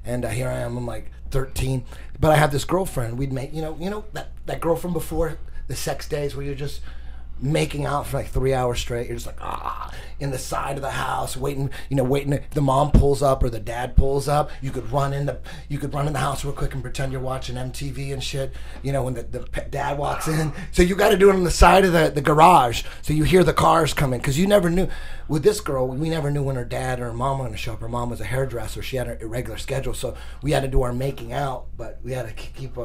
And here I am, I'm like 13. But I have this girlfriend. We'd make, you know that girl from before, the sex days where you're just making out for like 3 hours straight. You're just like in the side of the house waiting. If the mom pulls up or the dad pulls up, you could run in the house real quick and pretend you're watching MTV and shit. When the dad walks in, so you got to do it on the side of the garage, so you hear the cars coming, because you never knew. With this girl, we never knew when her dad or her mom were going to show up. Her mom was a hairdresser. She had an irregular schedule, so we had to do our making out, but we had to keep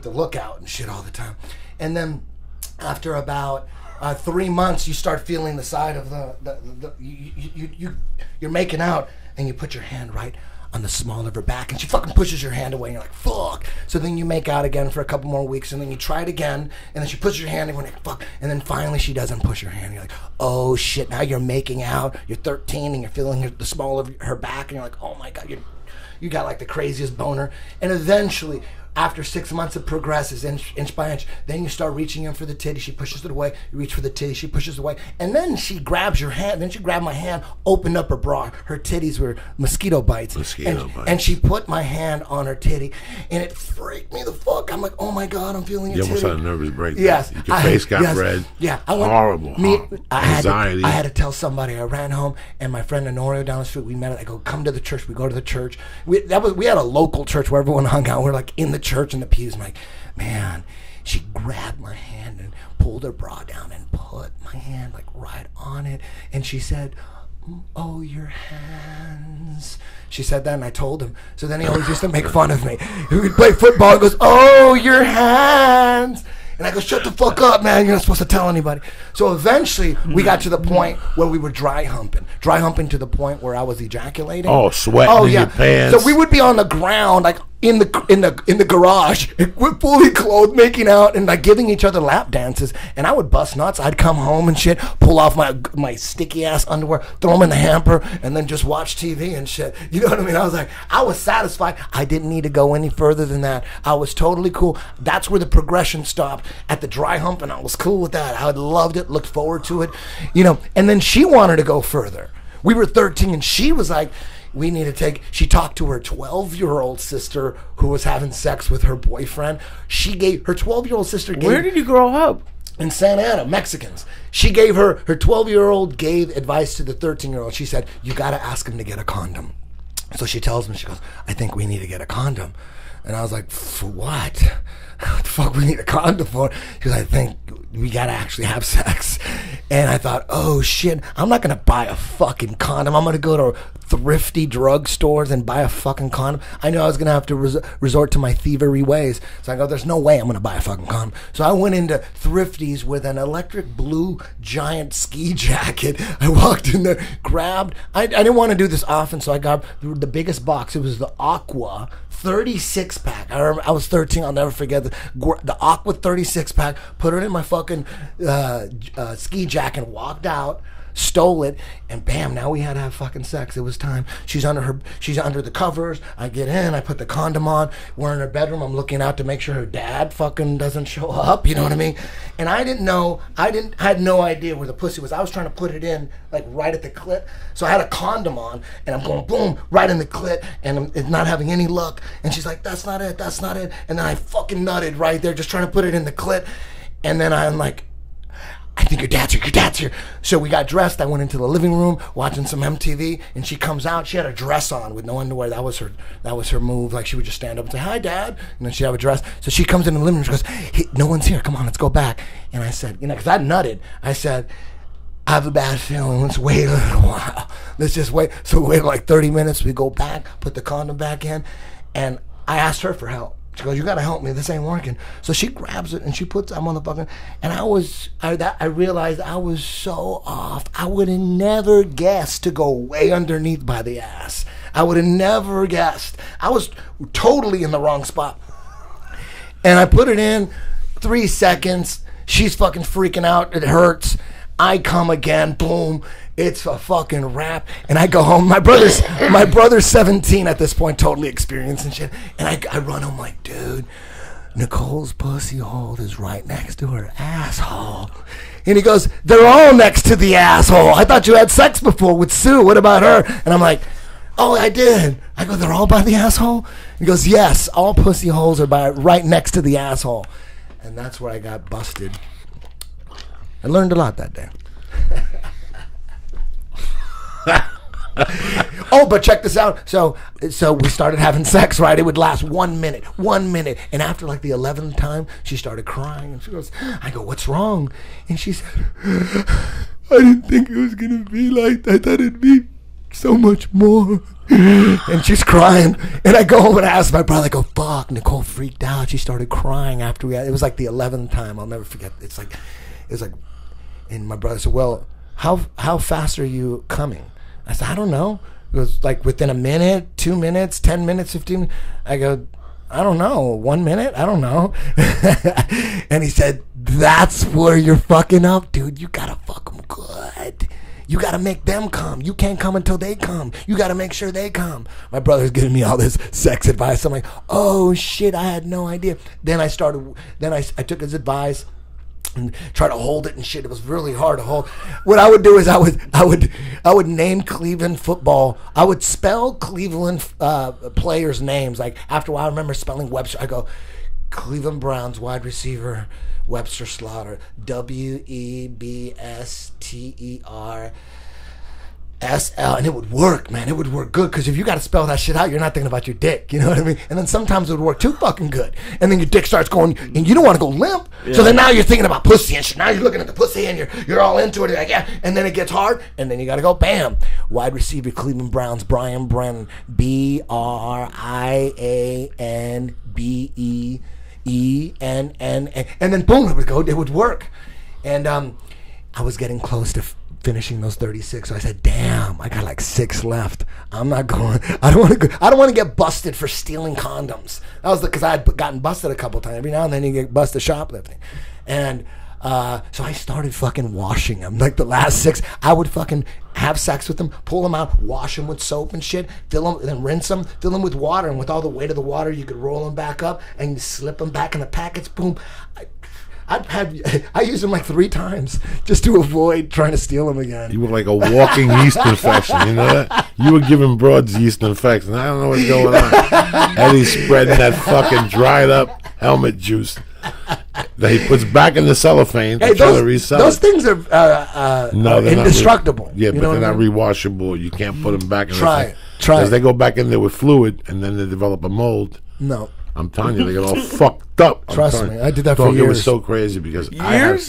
the lookout and shit all the time. And then after about 3 months, you start feeling the side of you're making out, and you put your hand right on the small of her back, and she fucking pushes your hand away, and you're like, fuck. So then you make out again for a couple more weeks, and then you try it again, and then she pushes your hand, and you're like, fuck. And then finally she doesn't push your hand. You're like, oh shit, now you're making out. You're 13, and you're feeling the small of her back, and you're like, oh my God, you got like the craziest boner. And eventually, after 6 months, it progresses inch by inch. Then you start reaching in for the titty. She pushes it away. You reach for the titty. She pushes it away. And then she grabs your hand. Then she grabbed my hand, opened up her bra. Her titties were mosquito bites. And she put my hand on her titty. And it freaked me the fuck. I'm like, oh my God, I'm feeling a titty. You almost had a nervous breakdown. Yes. Your face got red. Yeah. Horrible. Anxiety. I had to tell somebody. I ran home, and my friend Honorio down the street, we met. I go, come to the church. We go to the church. We had a local church where everyone hung out. We're like in the church in the pews. I'm like, man, she grabbed my hand and pulled her bra down and put my hand like right on it, and she said, oh, your hands. She said that, and I told him. So then he always used to make fun of me. We'd play football and goes, oh, your hands. And I go, shut the fuck up, man. You're not supposed to tell anybody. So eventually, we got to the point where we were dry humping. Dry humping to the point where I was ejaculating. Oh, sweating in your pants. So we would be on the ground, like in the garage, we're fully clothed, making out, and like giving each other lap dances. And I would bust nuts. I'd come home and shit, pull off my sticky ass underwear, throw them in the hamper, and then just watch TV and shit. You know what I mean? I was satisfied. I didn't need to go any further than that. I was totally cool. That's where the progression stopped, at the dry hump, and I was cool with that. I loved it, looked forward to it, And then she wanted to go further. We were 13, and she was like, she talked to her 12-year-old sister who was having sex with her boyfriend. Her 12-year-old sister gave... Where did you grow up? In Santa Ana, Mexicans. She gave her 12-year-old gave advice to the 13-year-old. She said, you got to ask him to get a condom. So she tells me, she goes, I think we need to get a condom. And I was like, for what? What the fuck we need a condom for? She goes, I think we gotta actually have sex. And I thought, oh shit, I'm not gonna buy a fucking condom. I'm gonna go to thrifty drugstores and buy a fucking condom. I knew I was gonna have to resort to my thievery ways. So I go, there's no way I'm gonna buy a fucking condom. So I went into Thrifty's with an electric blue giant ski jacket. I walked in there, grabbed, I didn't want to do this often, so I got the biggest box. It was the Aqua 36 pack. I was 13. I'll never forget the Aqua 36 pack. Put it in my fucking ski jacket, walked out, stole it, and bam, now we had to have fucking sex. It was time. She's under the covers. I get in, I put the condom on. We're in her bedroom. I'm looking out to make sure her dad fucking doesn't show up. You know what I mean? And I had no idea where the pussy was. I was trying to put it in like right at the clit. So I had a condom on, and I'm going boom right in the clit, and it's not having any luck. And she's like, that's not it. And then I fucking nutted right there, just trying to put it in the clit. And then I'm like, I think your dad's here. So we got dressed. I went into the living room watching some MTV, and she comes out. She had a dress on with no underwear. That was her move. Like, she would just stand up and say, hi, Dad. And then she'd have a dress. So she comes in the living room. She goes, hey, no one's here. Come on, let's go back. And I said, because I nutted. I said, I have a bad feeling. Let's wait a little while. Let's just wait. So we waited like 30 minutes. We go back, put the condom back in, and I asked her for help. She goes, you gotta help me, this ain't working. So she grabs it and she puts them on the fucking, and I realized I was so off. I would have never guessed to go way underneath by the ass. I would have never guessed. I was totally in the wrong spot. And I put it in 3 seconds. She's fucking freaking out. It hurts. I come again, boom, it's a fucking wrap, and I go home. My brother's 17 at this point, totally experienced and shit, and I run home like, dude, Nicole's pussy hole is right next to her asshole. And he goes, they're all next to the asshole. I thought you had sex before with Sue. What about her? And I'm like, Oh, I did. I go, they're all by the asshole? He goes, yes, all pussy holes are by right next to the asshole. And that's where I got busted. I learned a lot that day. Oh, but check this out. So we started having sex, right? It would last 1 minute. And after like the 11th time, she started crying. And she goes, I go, what's wrong? And she said, I didn't think it was going to be like that. I thought it'd be so much more. And she's crying. And I go home and I ask my brother, I go, fuck, Nicole freaked out. She started crying after it was like the 11th time. I'll never forget. It was like, and my brother said, well, how fast are you coming? I said, I don't know. It was like within a minute, 2 minutes, 10 minutes, 15 minutes. I go, I don't know, 1 minute? I don't know. And he said, that's where you're fucking up, dude. You gotta fuck them good. You gotta make them come. You can't come until they come. You gotta make sure they come. My brother's giving me all this sex advice. I'm like, oh shit, I had no idea. Then I took his advice and try to hold it and shit. It was really hard to hold. What I would do is I would name Cleveland football. I would spell Cleveland players' names. Like after a while, I remember spelling Webster. I go, Cleveland Browns wide receiver Webster Slaughter, WEBSTER SL, and it would work, man. It would work good, because if you got to spell that shit out, you're not thinking about your dick. You know what I mean? And then sometimes it would work too fucking good, and then your dick starts going, and you don't want to go limp. Yeah. So then now you're thinking about pussy and shit. Now you're looking at the pussy, and you're all into it. Like, yeah. And then it gets hard, and then you got to go, bam. Wide receiver, Cleveland Browns, Brian Brennan, BRIANBEENN, and then boom, it would go. It would work, and I was getting close to finishing those 36. So I said, damn, I got like 6 left. I'm not going. I don't want to get busted for stealing condoms. That was because I had gotten busted a couple times. Every now and then you get busted shoplifting. And so I started fucking washing them. Like the last 6, I would fucking have sex with them, pull them out, wash them with soap and shit, fill them, then rinse them, fill them with water. And with all the weight of the water, you could roll them back up and you slip them back in the packets. Boom. I used them like 3 times just to avoid trying to steal them again. You were like a walking yeast infection, you know that? You were giving broads yeast infection. I don't know what's going on. Eddie's spreading that fucking dried up helmet juice that he puts back in the cellophane to try to resell. Those things are indestructible. Yeah, but they're not rewashable. You can't put them back in Try the it. Because they go back in there with fluid, and then they develop a mold. No. I'm telling you, they get all fucked up. Trust me, I did that for years. It was so crazy because I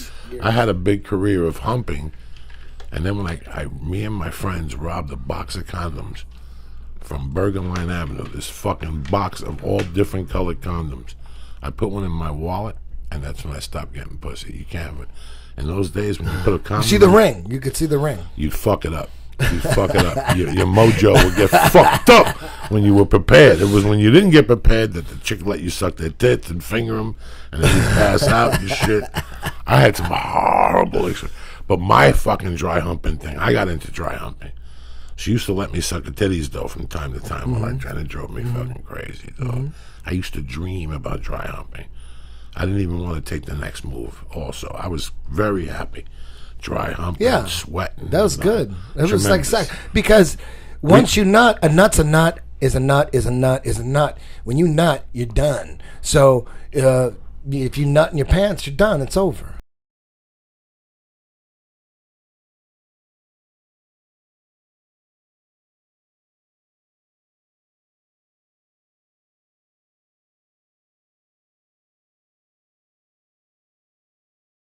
had a big career of humping, and then when me and my friends robbed a box of condoms from Bergen Line Avenue, this fucking box of all different colored condoms. I put one in my wallet, and that's when I stopped getting pussy. You can't have it. In those days, when you put a condom, you see the ring. You could see the ring. You'd fuck it up. You fuck it up. Your mojo would get fucked up when you were prepared. It was when you didn't get prepared that the chick let you suck their tits and finger them, and then you pass out and shit. I had some horrible experience. But my fucking dry humping thing, I got into dry humping. She used to let me suck the titties, though, from time to time while I tried to drove me fucking crazy, though. I used to dream about dry humping. I didn't even want to take the next move, also. I was very happy. Dry humping, sweating. That was good. It was like sex. Because once you nut, a nut's a nut, is a nut, is a nut, is a nut. When you nut, you're done. So if you nut in your pants, you're done. It's over.